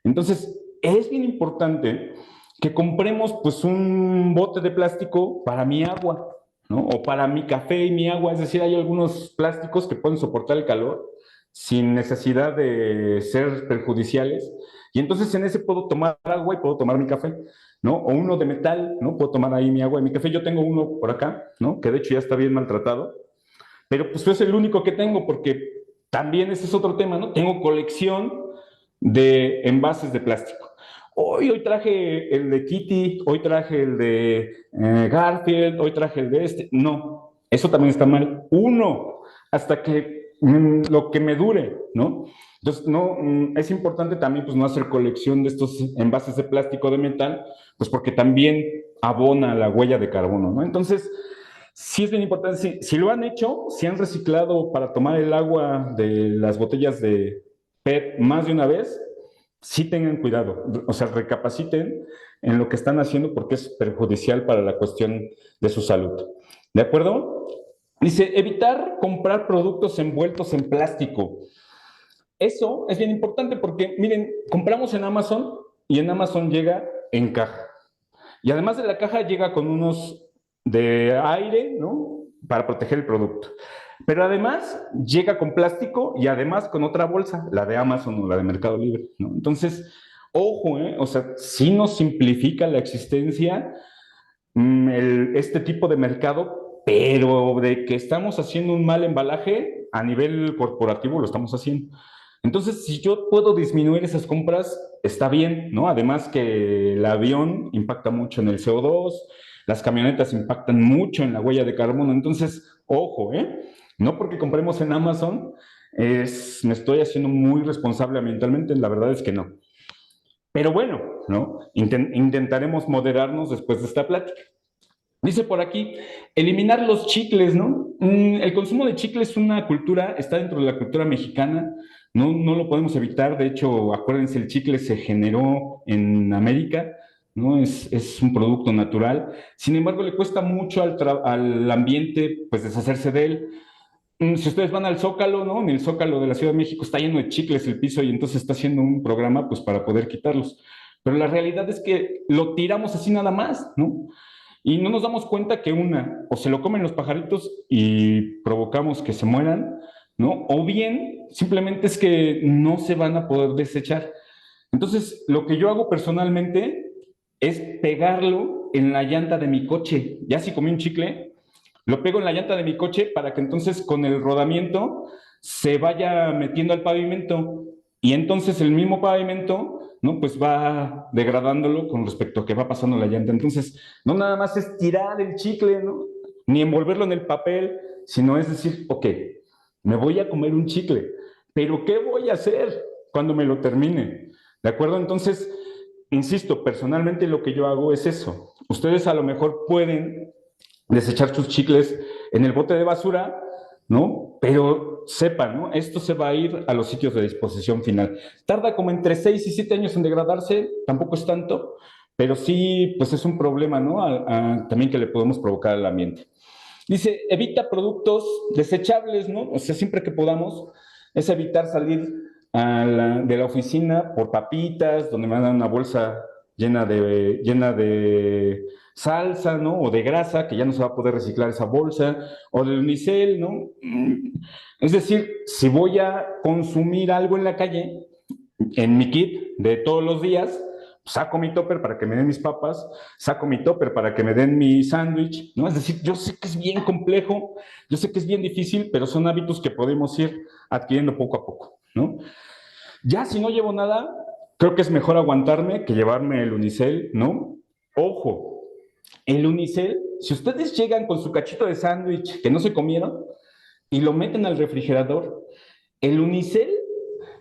Entonces, es bien importante que compremos pues un bote de plástico para mi agua, ¿no? O para mi café y mi agua, es decir, hay algunos plásticos que pueden soportar el calor sin necesidad de ser perjudiciales. Y entonces en ese puedo tomar agua y puedo tomar mi café, ¿no? O uno de metal, ¿no? Puedo tomar ahí mi agua y mi café. Yo tengo uno por acá, ¿no? Que de hecho ya está bien maltratado, pero pues es el único que tengo porque también ese es otro tema, ¿no? Tengo colección de envases de plástico. Hoy traje el de Kitty, hoy traje el de Garfield, hoy traje el de este. No, eso también está mal. Uno, hasta que lo que me dure, ¿no? Entonces, no, es importante también pues no hacer colección de estos envases de plástico de metal, pues porque también abona la huella de carbono, ¿no? Entonces, sí es bien importante, si lo han hecho, si han reciclado para tomar el agua de las botellas de PET más de una vez, sí tengan cuidado, o sea, recapaciten en lo que están haciendo porque es perjudicial para la cuestión de su salud. ¿De acuerdo? Dice, evitar comprar productos envueltos en plástico. Eso es bien importante porque, miren, compramos en Amazon y en Amazon llega en caja. Y además de la caja llega con unos de aire, ¿no? Para proteger el producto. Pero además llega con plástico y además con otra bolsa, la de Amazon o la de Mercado Libre, ¿no? Entonces, ojo, ¿eh? O sea, sí nos simplifica la existencia este tipo de mercado, pero de que estamos haciendo un mal embalaje a nivel corporativo lo estamos haciendo. Entonces, si yo puedo disminuir esas compras, está bien, ¿no? Además que el avión impacta mucho en el CO2, las camionetas impactan mucho en la huella de carbono, entonces, ojo, ¿eh? No porque compremos en Amazon, me estoy haciendo muy responsable ambientalmente, la verdad es que no. Pero bueno, ¿no? Intentaremos moderarnos después de esta plática. Dice por aquí, eliminar los chicles, ¿no? El consumo de chicles es una cultura, está dentro de la cultura mexicana, no lo podemos evitar, de hecho, acuérdense, el chicle se generó en América, ¿no? Es un producto natural, sin embargo, le cuesta mucho al ambiente, pues, deshacerse de él. Si ustedes van al Zócalo, ¿no? En el Zócalo de la Ciudad de México está lleno de chicles el piso y entonces está haciendo un programa, pues, para poder quitarlos. Pero la realidad es que lo tiramos así nada más, ¿no? Y no nos damos cuenta que o se lo comen los pajaritos y provocamos que se mueran, ¿no? O bien simplemente es que no se van a poder desechar. Entonces, lo que yo hago personalmente es pegarlo en la llanta de mi coche. Ya si comí un chicle, lo pego en la llanta de mi coche para que entonces con el rodamiento se vaya metiendo al pavimento y entonces el mismo pavimento, ¿no? Pues va degradándolo con respecto a que va pasando la llanta. Entonces, no nada más es tirar el chicle, ¿no? Ni envolverlo en el papel, sino es decir, ok, me voy a comer un chicle, pero ¿qué voy a hacer cuando me lo termine? ¿De acuerdo? Entonces, insisto, personalmente lo que yo hago es eso. Ustedes a lo mejor pueden desechar sus chicles en el bote de basura, ¿no? Pero sepan, ¿no? Esto se va a ir a los sitios de disposición final. Tarda como entre 6 y 7 años en degradarse, tampoco es tanto, pero sí, pues es un problema, ¿no? También que le podemos provocar al ambiente. Dice, evita productos desechables, ¿no? O sea, siempre que podamos, es evitar salir de la oficina por papitas, donde me dan una bolsa llena de salsa, ¿no? O de grasa, que ya no se va a poder reciclar esa bolsa, o del unicel, ¿no? Es decir, si voy a consumir algo en la calle, en mi kit de todos los días, saco mi topper para que me den mis papas, saco mi topper para que me den mi sándwich, ¿no? Es decir, yo sé que es bien complejo, yo sé que es bien difícil, pero son hábitos que podemos ir adquiriendo poco a poco, ¿no? Ya si no llevo nada, creo que es mejor aguantarme que llevarme el unicel, ¿no? Ojo, el unicel, si ustedes llegan con su cachito de sándwich que no se comieron y lo meten al refrigerador, el unicel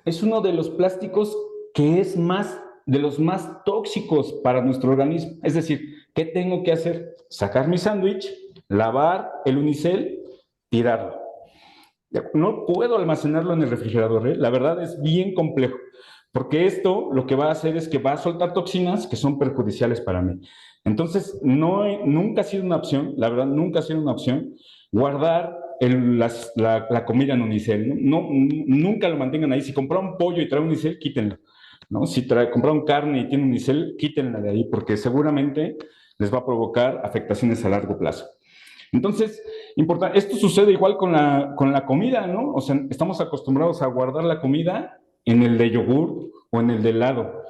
es uno de los plásticos que es más de los más tóxicos para nuestro organismo. Es decir, ¿qué tengo que hacer? Sacar mi sándwich, lavar el unicel, tirarlo. No puedo almacenarlo en el refrigerador, ¿eh? La verdad es bien complejo, porque esto lo que va a hacer es que va a soltar toxinas que son perjudiciales para mí. Entonces, nunca ha sido una opción, la verdad, nunca ha sido una opción guardar la comida en unicel. ¿No? Nunca lo mantengan ahí. Si compraron pollo y trae unicel, quítenlo. ¿No? Si compraron carne y tiene unicel, quítenla de ahí, porque seguramente les va a provocar afectaciones a largo plazo. Entonces, esto sucede igual con la comida, ¿no? O sea, estamos acostumbrados a guardar la comida en el de yogur o en el de helado.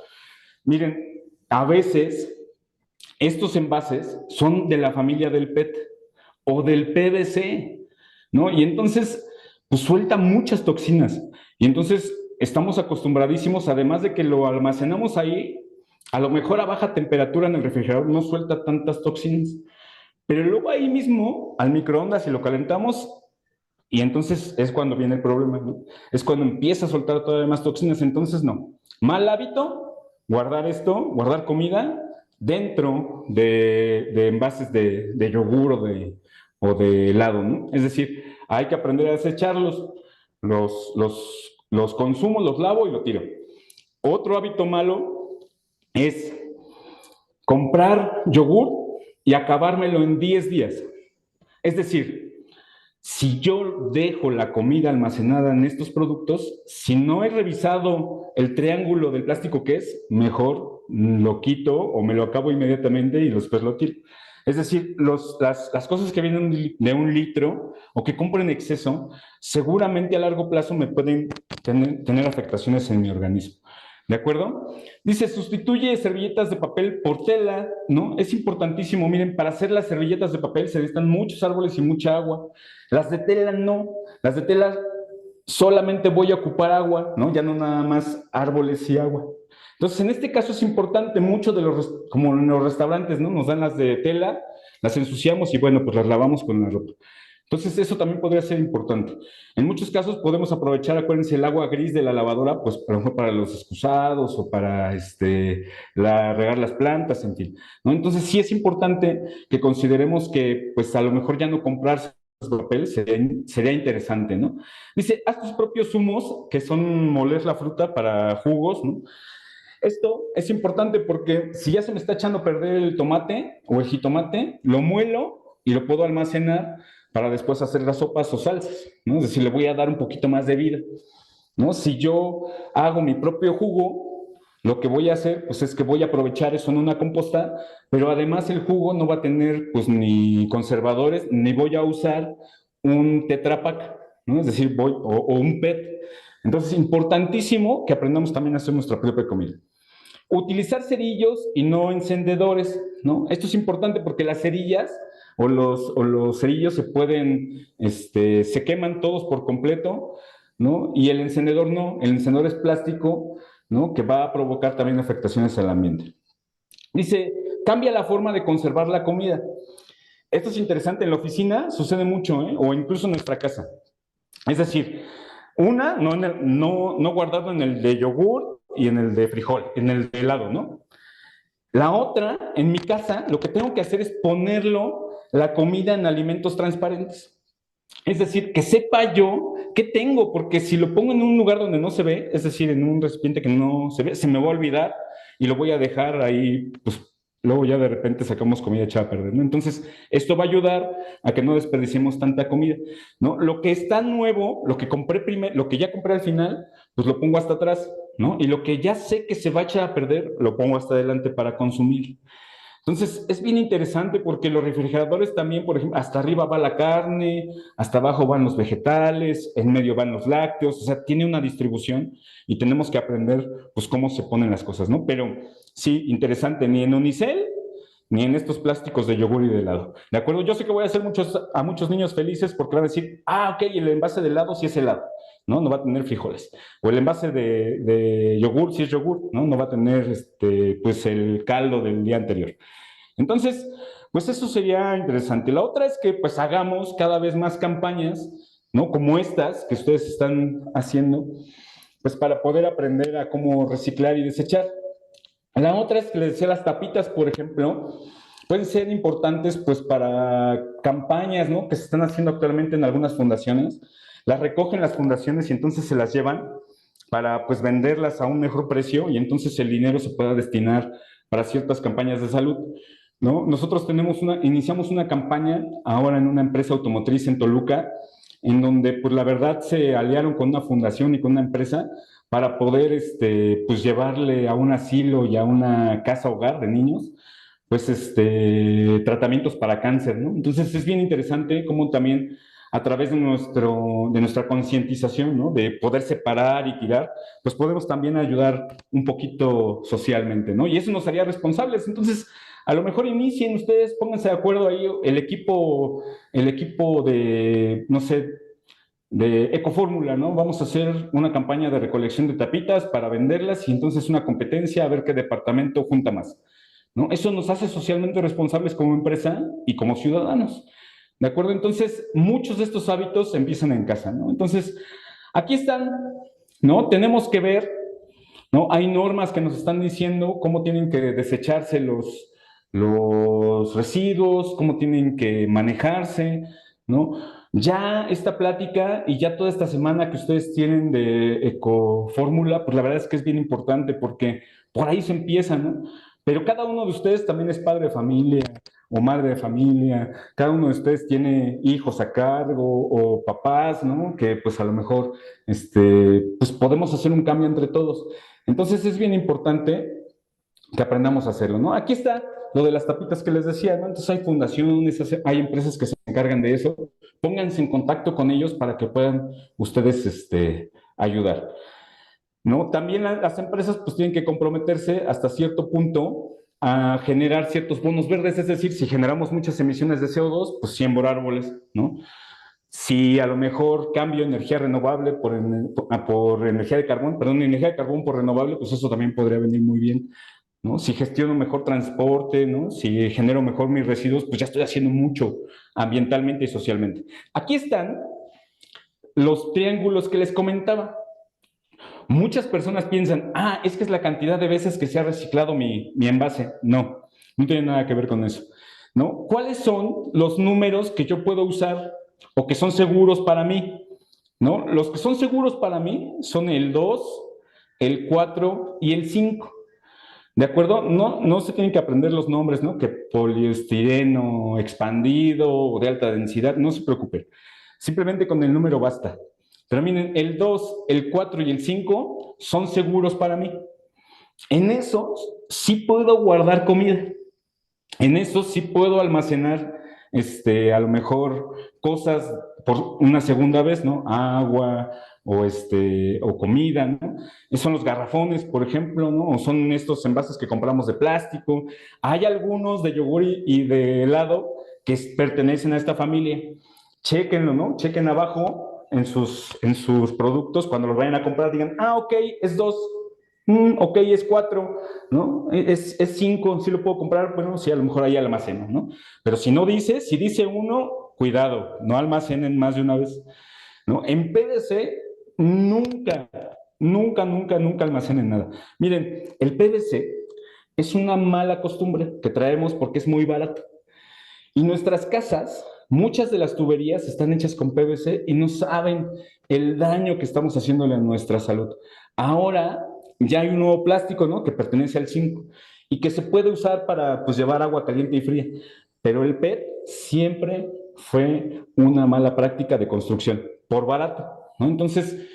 Miren, a veces estos envases son de la familia del PET o del PVC, ¿no? Y entonces, pues suelta muchas toxinas. Y entonces estamos acostumbradísimos, además de que lo almacenamos ahí, a lo mejor a baja temperatura en el refrigerador no suelta tantas toxinas. Pero luego ahí mismo, al microondas, si lo calentamos, y entonces es cuando viene el problema, ¿no? Es cuando empieza a soltar todavía más toxinas, entonces no. Mal hábito, guardar esto, guardar comida dentro de envases de yogur o de helado, ¿no? Es decir, hay que aprender a desecharlos, los consumo, los lavo y lo tiro. Otro hábito malo es comprar yogur y acabármelo en 10 días. Es decir, si yo dejo la comida almacenada en estos productos, si no he revisado el triángulo del plástico que es, mejor lo quito o me lo acabo inmediatamente y después lo tiro. Es decir, las cosas que vienen de 1 litro o que compro en exceso, seguramente a largo plazo me pueden tener afectaciones en mi organismo. ¿De acuerdo? Dice, sustituye servilletas de papel por tela, ¿no? Es importantísimo, miren, para hacer las servilletas de papel se necesitan muchos árboles y mucha agua. Las de tela no, las de tela solamente voy a ocupar agua, ¿no? Ya no nada más árboles y agua. Entonces, en este caso es importante, mucho como en los restaurantes, ¿no? Nos dan las de tela, las ensuciamos y bueno, pues las lavamos con la ropa. Entonces, eso también podría ser importante. En muchos casos podemos aprovechar, acuérdense, el agua gris de la lavadora, pues a lo mejor para los excusados o para regar las plantas, en fin, ¿no? Entonces, sí es importante que consideremos que, pues a lo mejor ya no comprarse papel sería interesante, ¿no? Dice, haz tus propios zumos, que son moler la fruta para jugos, ¿no? Esto es importante porque si ya se me está echando a perder el tomate o el jitomate, lo muelo y lo puedo almacenar para después hacer las sopas o salsas, ¿no? Es decir, le voy a dar un poquito más de vida, ¿no? Si yo hago mi propio jugo, lo que voy a hacer, pues es que voy a aprovechar eso en una composta, pero además el jugo no va a tener, pues, ni conservadores, ni voy a usar un Tetra Pak, ¿no? Es decir, o un PET. Entonces, es importantísimo que aprendamos también a hacer nuestra propia comida. Utilizar cerillos y no encendedores, ¿no? Esto es importante porque las cerillas o los cerillos se pueden, se queman todos por completo, ¿no? Y el encendedor no, el encendedor es plástico, ¿no? Que va a provocar también afectaciones al ambiente. Dice, cambia la forma de conservar la comida. Esto es interesante, en la oficina sucede mucho, ¿eh? O incluso en nuestra casa. Es decir, una, no guardarlo en el de yogur y en el de frijol, en el de helado, ¿no? La otra, en mi casa, lo que tengo que hacer es ponerlo, la comida en alimentos transparentes. Es decir, que sepa yo qué tengo, porque si lo pongo en un lugar donde no se ve, es decir, en un recipiente que no se ve, se me va a olvidar y lo voy a dejar ahí, pues luego ya de repente sacamos comida echada a perder, ¿no? Entonces, esto va a ayudar a que no desperdiciemos tanta comida, ¿no? Lo que está nuevo, lo que compré primero, lo que ya compré al final, pues lo pongo hasta atrás, ¿no? Y lo que ya sé que se va a echar a perder, lo pongo hasta adelante para consumir. Entonces, es bien interesante porque los refrigeradores también, por ejemplo, hasta arriba va la carne, hasta abajo van los vegetales, en medio van los lácteos, o sea, tiene una distribución y tenemos que aprender, pues, cómo se ponen las cosas, ¿no? Pero sí, interesante, ni en unicel, ni en estos plásticos de yogur y de helado. ¿De acuerdo? Yo sé que voy a hacer a muchos niños felices porque van a decir, ah, ok, el envase de helado sí es helado, ¿no? No va a tener frijoles. O el envase de yogur sí es yogur, ¿no? No va a tener, pues, el caldo del día anterior. Entonces, pues eso sería interesante. La otra es que pues hagamos cada vez más campañas, ¿no? Como estas que ustedes están haciendo, pues para poder aprender a cómo reciclar y desechar. La otra es que les decía, las tapitas, por ejemplo, pueden ser importantes pues para campañas, ¿no? Que se están haciendo actualmente en algunas fundaciones. Las recogen las fundaciones y entonces se las llevan para pues venderlas a un mejor precio y entonces el dinero se pueda destinar para ciertas campañas de salud, ¿no? Nosotros iniciamos una campaña ahora en una empresa automotriz en Toluca, en donde pues la verdad se aliaron con una fundación y con una empresa para poder pues llevarle a un asilo y a una casa hogar de niños pues tratamientos para cáncer, ¿no? Entonces es bien interesante cómo también a través de nuestra concientización, ¿no? De poder separar y tirar, pues podemos también ayudar un poquito socialmente, ¿no? Y eso nos haría responsables. Entonces, a lo mejor inicien ustedes, pónganse de acuerdo ahí, el equipo de, no sé, de Ecofórmula, ¿no? Vamos a hacer una campaña de recolección de tapitas para venderlas y entonces una competencia a ver qué departamento junta más, ¿no? Eso nos hace socialmente responsables como empresa y como ciudadanos, ¿de acuerdo? Entonces, muchos de estos hábitos empiezan en casa, ¿no? Entonces, aquí están, ¿no? Tenemos que ver, ¿no? Hay normas que nos están diciendo cómo tienen que desecharse los residuos, cómo tienen que manejarse, ¿no? Ya esta plática y ya toda esta semana que ustedes tienen de Ecofórmula, pues la verdad es que es bien importante porque por ahí se empieza, ¿no? Pero cada uno de ustedes también es padre de familia o madre de familia, cada uno de ustedes tiene hijos a cargo o papás, ¿no? Que pues a lo mejor, pues podemos hacer un cambio entre todos. Entonces es bien importante que aprendamos a hacerlo, ¿no? Aquí está lo de las tapitas que les decía, ¿no? Entonces hay fundaciones, hay empresas que se encargan de eso. Pónganse en contacto con ellos para que puedan ustedes ayudar, ¿no? También las empresas pues tienen que comprometerse hasta cierto punto a generar ciertos bonos verdes, es decir, si generamos muchas emisiones de CO2, pues siembro árboles, ¿no? Si a lo mejor cambio energía renovable por energía de carbón, perdón, energía de carbón por renovable, pues eso también podría venir muy bien, ¿no? Si gestiono mejor transporte, ¿no? Si genero mejor mis residuos, pues ya estoy haciendo mucho ambientalmente y socialmente. Aquí están los triángulos que les comentaba. Muchas personas piensan, ah, es que es la cantidad de veces que se ha reciclado mi envase. No, no tiene nada que ver con eso, ¿no? ¿Cuáles son los números que yo puedo usar o que son seguros para mí? ¿No? Los que son seguros para mí son el 2, el 4 y el 5. ¿De acuerdo? No se tienen que aprender los nombres, ¿no? Que poliestireno expandido o de alta densidad, no se preocupen. Simplemente con el número basta. Pero miren, el 2, el 4 y el 5 son seguros para mí. En esos sí puedo guardar comida. En esos sí puedo almacenar, a lo mejor cosas por una segunda vez, ¿no? Agua o comida, ¿no? Son los garrafones, por ejemplo, ¿no? O son estos envases que compramos de plástico. Hay algunos de yogur y de helado que pertenecen a esta familia. Chéquenlo, ¿no? Chequen abajo en sus productos, cuando los vayan a comprar, digan, ok, es 2, ok, es 4, ¿no? Es 5, sí lo puedo comprar, bueno, sí, a lo mejor ahí almaceno, ¿no? Pero si no dice, si dice 1, cuidado, no almacenen más de una vez, ¿no? En PVC, nunca, nunca, nunca, nunca almacenen nada. Miren, el PVC es una mala costumbre que traemos porque es muy barato. Y nuestras casas, muchas de las tuberías están hechas con PVC y no saben el daño que estamos haciéndole a nuestra salud. Ahora ya hay un nuevo plástico, ¿no? Que pertenece al zinc y que se puede usar para, pues, llevar agua caliente y fría. Pero el PET siempre fue una mala práctica de construcción, por barato, ¿no? Entonces,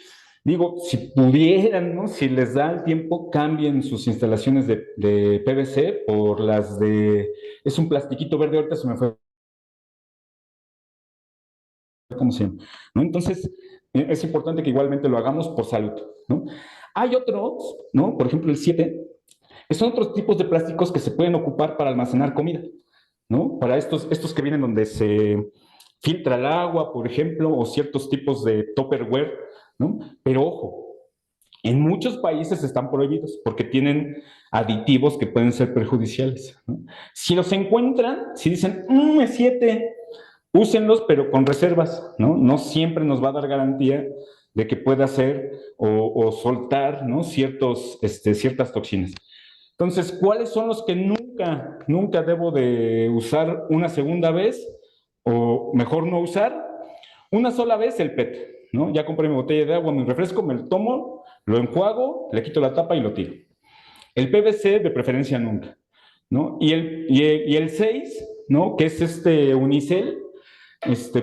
digo, si pudieran, ¿no? Si les da el tiempo, cambien sus instalaciones de PVC por las de... Es un plastiquito verde, ahorita se me fue como siempre, ¿no? Entonces, es importante que igualmente lo hagamos por salud, ¿no? Hay otros, ¿no? Por ejemplo, el 7, que son otros tipos de plásticos que se pueden ocupar para almacenar comida, ¿no? Para estos que vienen donde se filtra el agua, por ejemplo, o ciertos tipos de Tupperware, ¿no? Pero ojo, en muchos países están prohibidos porque tienen aditivos que pueden ser perjudiciales, ¿no? Si los encuentran, si dicen, es 7, úsenlos, pero con reservas, ¿no? No siempre nos va a dar garantía de que pueda hacer o soltar, ¿no? Ciertas toxinas. Entonces, ¿cuáles son los que nunca, nunca debo de usar una segunda vez? O mejor no usar. Una sola vez el PET, ¿no? Ya compré mi botella de agua, mi refresco, me lo tomo, lo enjuago, le quito la tapa y lo tiro. El PVC de preferencia nunca, ¿no? Y el 6, ¿no? Que es este unicel,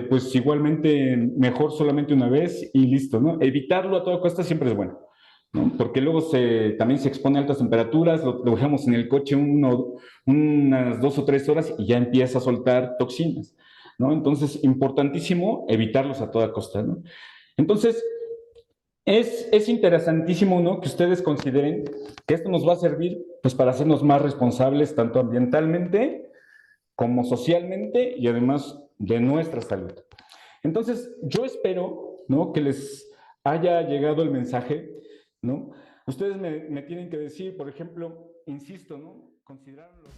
pues igualmente mejor solamente una vez y listo, ¿no? Evitarlo a toda costa siempre es bueno, ¿no? Porque luego también se expone a altas temperaturas, lo dejamos en el coche unas 2 o 3 horas y ya empieza a soltar toxinas, ¿no? Entonces, importantísimo evitarlos a toda costa, ¿no? Entonces, es interesantísimo, ¿no? Que ustedes consideren que esto nos va a servir, pues, para hacernos más responsables tanto ambientalmente como socialmente y además de nuestra salud. Entonces, yo espero, ¿no? Que les haya llegado el mensaje, ¿no? Ustedes me tienen que decir, por ejemplo, insisto, ¿no? Consideraron los...